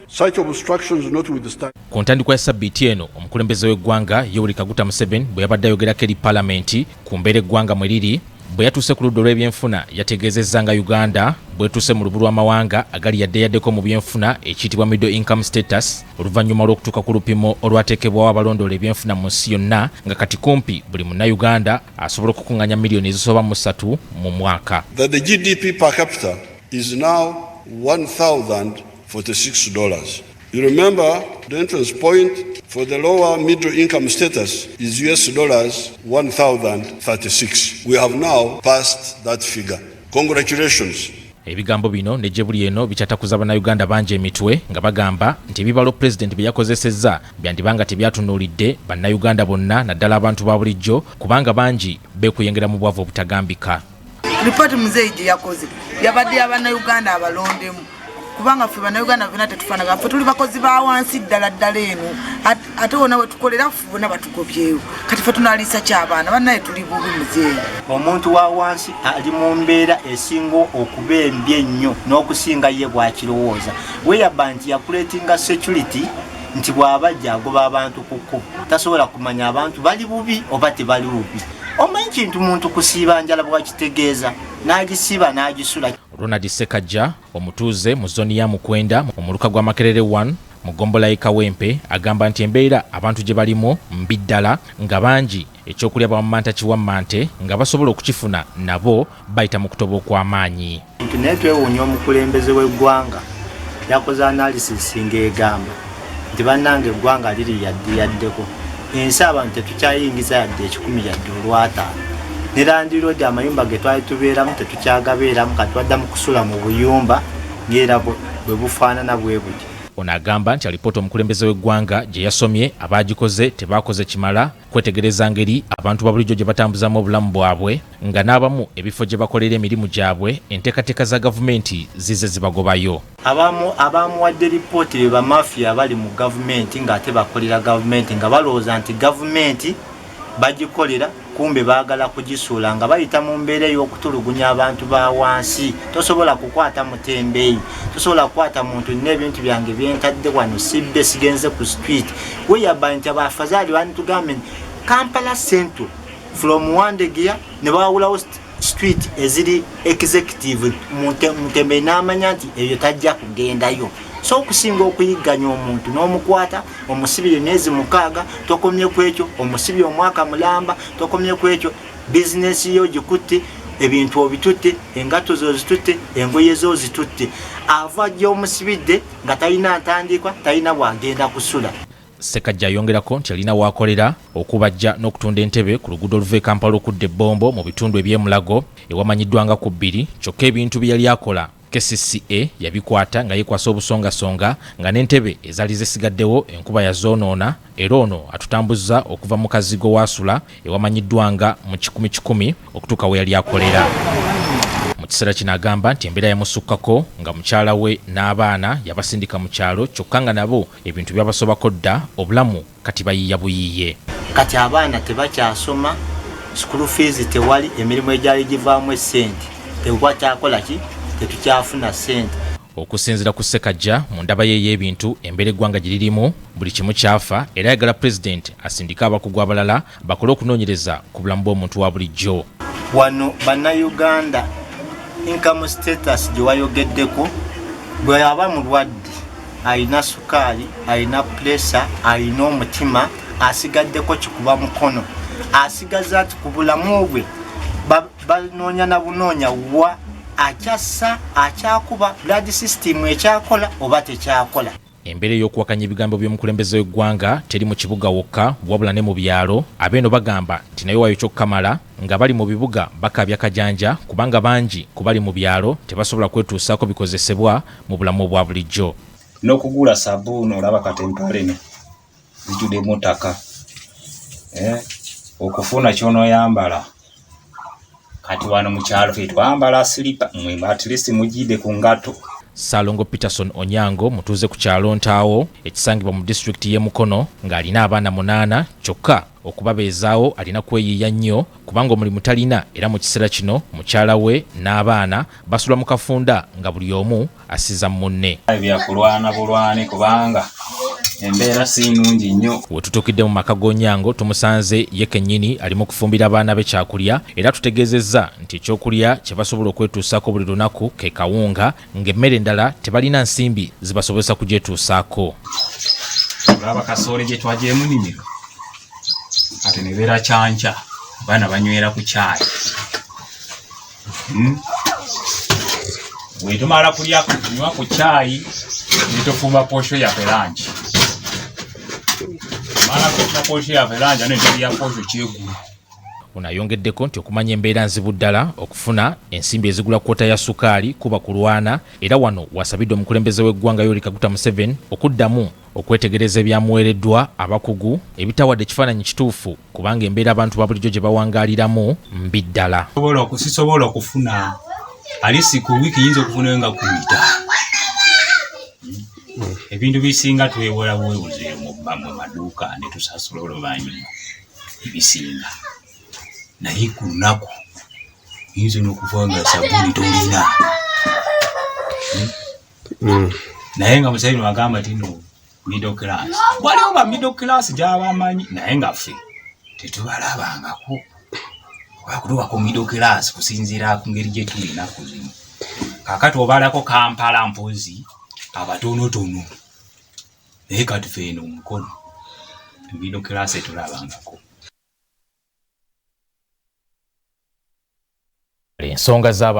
Such obstructions notwithstanding. Ku ntandikwa ya ssabbiiti eno omukulembeze w'eggwanga Yoweri Kaguta Museveni bwe yabadde ayogerako eri paalamenti ku mbeera eggwanga mwe liri bwe yatuuse ku ludda olw'ebyenfuna yategeezezza nga Uganda bwetuuse mu lubu lw'amawanga agali yadde yaddeko mu byenfuna ekiyitibwa middle income status oluvannyuma lw'okutuuka ku lupimo olwateekebwawo abalondoola ebyenfuna mu nsi yonna nga kati kumpi buli munnayuganda asobola okukuŋŋaanya miliyoni ezisoba mu 3 mu mwaka. That the GDP per capita is now $1,046. You remember the entrance point for the lower middle income status is $1,036. We have now passed that figure. Congratulations. Ebigambo bino ne Jebuli eno bikyatakuza bannayuganda bangi emitwe nga bagamba nti ebibalo Pulezidenti bye yakozesezza byandibanga tebyatunuulidde bannayuganda bonna naddala abantu Baabulijjo kubanga bangi beekuyengera mu bwavu obutagambika. Alipoota muzeeyi gye yakoze yabadde abannayuganda abalondemu kubanga ffe bannayuganda fena tetufaanaga ffe tuli bakozi ba wansi ddala eno ate wona we tukolera ffe bonna batukopyewo kati ffe tunaalisa ky'abaana bannaye tuli bubi muzeeyi. Omuntu wa wansi ali mu mbeera esinga okuba embi ennyo n'okusinga ye bw'akirowooza weyaba nti yakuleetinga security nti bw'abajja agoba abantu ku kkubo tasobola kumanya abantu bali bubi oba tebali bubi. Omanyi kintu muntu kusiiba njala bw'akitegeeza n'agisiba n'agisula. Ronald Sekajja omutuuze mu zooni ya Mukwenda mu muluka gwa Makerere 1 mu gombola y'Ekawempe agamba nti embeera abantu gye balimu mbi ddala nga bangi ekyokulya bamumanta kiwammante nga basobola okukifuna nabo bayita mu kutoba okw'amaanyi. Naye twewuunya omukulembeze w'eggwanga yakoze analysis ng'egamba nti bannange eggwanga liri yadde yaddeko ensi abantu tetukyayingiza yadde 10 yadde olw'ataano. Ne landiroodi amayumba ge twali tubeeramu tetukyagabeeramu kati twadda mu kusula mu buyumba ng'era bwe bufaanana bwe buti. Ono agamba nti alipoota omukulembeze w'eggwanga gye yasomye abaagikoze tebaakoze kimala kwetegereza ngeri abantu Baabulijjo gye batambuzamu obulamu bwabwe nga n'abamu ebifo gye bakolera emirimu gyabwe enteekateeka za gavumenti zize zibagobayo. Abamuwadde lipooti be bamafiya bali mu gavumenti ng'ate bakolera gavumenti nga balowooza nti gavumenti bagikolera kumbe baagala kugisuula nga bayita mu mbeera y'okutulugunya abantu ba wansi. Tosobola kukwata mutembeeyi, tosobola kukwata muntu n'ebintu byange byentadde wano sibbe sigenze ku street. Weyaba nti abafazaali banitugambe Kampala Central from Wandegeya ne baawulawo street eziri executive mutembeeyi n'amanya nti ebyo tajja kugendayo. So okusinga okuyigganya omuntu n'omukwata omusibire emyezi 6 tokomye ku ekyo omusibire omwaka mulamba tokomye ku ekyo bizinesi yo gikutte ebintu obitutte engato zo zitutte engoye zo zitutte ava gye omusibidde nga talina ntandikwa talina bwagenda kusula. Sekajja ayongerako nti alina waakolera okubajja n'okutunda entebe ku luguudo oluva e Kampala okudda e Bombo mu bitundu eby'emulago ewamanyiddwanga ku 2 kyokka ebintu bye yali akola KCCA yabikwata nga yekwasa obusongasonga nga n'entebe ezaali zisigaddewo enkuba yazoonoona era ono atutambuzza okuva mu kazigo waasula ewamanyiddwanga mu 10 okutuuka we yali akolera. Mu kiseera kino agamba nti embeera yamusukkako nga mukyala we n'abaana yabasindika mu kyalo kyokka nga nabo ebintu byabasobako dda obulamu kati bayiiya buyiiye. Kati abaana tebakyasoma school fees tewali emirimu egyali givaamu essente tebakyakola ki tetukyafuna ssente. Okusinziira ku Sekajja mu ndaba ye y'ebintu embeera eggwanga gye lirimu buli kimu kyafa era ayagala Pulezidenti asindika abakugu abalala bakole okunoonyereza ku bulamu bw'omuntu wa bulijjo. Wano Banna Uganda income status gye wayogeddeko bwe aba mulwadde alina sukaali alina puresa alina omutima asigaddeko kikuba mukono asigaza nti ku bulamu bwe banoonya na bunoonya wa akyassa akyakuba blood system ekyakola oba tekyakola. Embeera y'okuwakanya ebigambo by'omukulembeze w'eggwanga teri mu kibuga wokka wabula ne mu byalo abeeno bagamba nti naye waayo kyokkamala nga bali mu bibuga bakaabya kajanja kubanga bangi ku bali mu byalo tebasobola kwetuusaako bikozesebwa mu bulamu bwa bulijjo. N'okugula sabbuuni olaba katempaleno zijjuddemu ttaka okufuna ky'onooyambala kati wano mu kyalo ffe twambala silipa mwemba at least mujjidde ku ngato. Salongo Peterson Onyango mutuuze ku kyalo Ntaawo ekisangibwa mu disitulikiti y'e Mukono ng'alina abaana 8 kyokka okubabeezaawo alina kweyiiya nnyo kubanga omulimu talina era mu kiseera kino mukyala we n'abaana basula mu kafunda nga buli omu asiza munne. Byakulwana bulwane kubanga embeera si nnungi nnyo. We tutuukidde mu maka g'Onyango tumusanze ye kennyini alimu kufumbira abaana be kyakulya era tutegeezezza nti ekyokulya kye basobola okwetuusaako buli lunaku ke kawunga ng'emmere endala tebalina nsimbi zibasobozesa kugyetuusaako. Olaba kasoole gye twagyemu nnimiro ate ne beera kyanca abaana banywera ku caayi. Bwe tumala kulya kunywa ku caayi ne tufumba posho yaffe langi. Mala kunywa posho yaffe langi ne tulya posho kyegulu. Ono ayongeddeko nti okumanya embeera nzibu ddala okufuna ensimbi ezigula kwota ya sukaali kuba kulwana era wano wasabidde omukulembeze w'eggwanga Yoweri Kaguta Museveni okuddamu okwetegereza ebyamuweereddwa abakugu ebitawadde ekifaananyi kituufu kubanga embeera abantu Baabulijjo gye bawangaaliramu mbi ddala. Sisobola okufuna alisi ku wiiki yinza okufuna nga 10. Ebintu bisinga twewola bwebuze mu maduuka ne tusasula oluvannyuma ebisinga. Naye ku lunaku yinza n'okuva nga sabbuuni tolina. Naye nga Museveni agamba ti no middle class. Waliwo ba middle class gy'abamanyi naye nga ffe tetubalabangako. Wakutuuka middle class kusinziira ku ngeri gye tulina ku zino. Kaakati obalako Kampala mpozi abatonotono naye kati ffe eno Mukono middle class etulabangako. Ensonga z'abantu